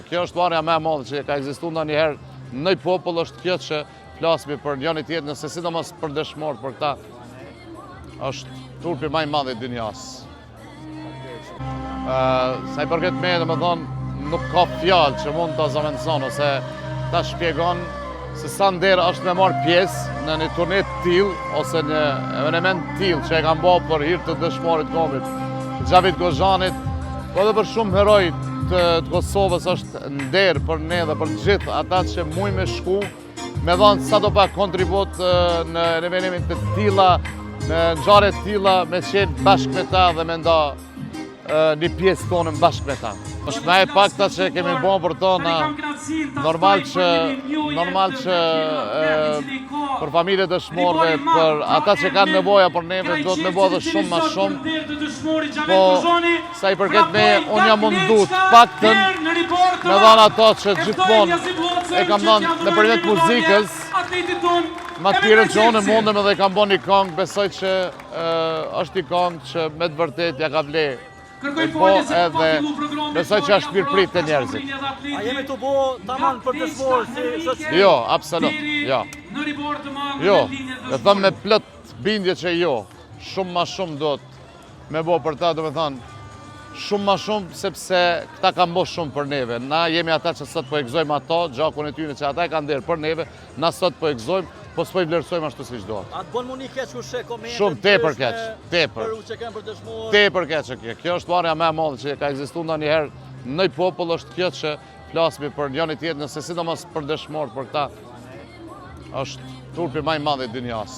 Kjo është varja më e madhe që ka ekzistuar ndonjëherë në popull, është kjo që flasmi për njëri tjetrin, nëse sidomos për dëshmorët për këta, është turpi më i madh i dunjas. Sa i përket me, domethënë, nuk ka fjalë që mund ta zëvendëson ose ta shpjegon se sa nder është me marrë pjesë në një turne të tillë ose në eveniment të tillë që e kanë bërë për hir të dëshmorit kombit, Xhavit Gozhanit, po edhe për shumë heroj të Kosovës është nder për ne dhe për gjithë ata që mujnë me shku, me dhënë sadopak kontribut në evenimin të tilla, në ngjarje të tilla, me qenë bashkë me ta dhe me nda një pjesë tonë bashkë me ta. Është më e pakta që kemi bërë për to, normal që për familjet e dëshmorëve, për ata që kanë nevoja për neve, do të nevoja dhe shumë ma shumë. Po, sa i përket me, unë jam mundu të paktën me dhanë ato që gjithmonë e kam dhanë në përmet muzikës, ma të pirën që unë mundëm edhe kam bërë një këngë, besoj që është një këngë që me të vërtet ja ka vle. Po edhe besoj që është mirë prit të njerëzit. A jemi të bo tamam për dëshmorë si shoqëri? Jo, absolut, jo. Jo, e thëmë me plot bindje që jo. Shumë ma shumë do të me bo për ta, do me thënë, shumë ma shumë sepse këta kanë bo shumë për neve. Na jemi ata që sot po egzojmë ato, gjakun e tyne që ata e kanë derë për neve, na sot po egzojmë, po s'po i vlerësojmë ashtu si çdo. A të bon mu një keq ku she komente? Shumë tepër keq, tepër. Për u që kemë për dëshmorë? Tepër keq kjo. Kjo është varja më e madhe që ka ekzistuar ndonjëherë në popull, është kjo që flasmi për njëri tjetrin, nëse sidomos për dëshmorët për këta, është turpi më i madh i dunjas.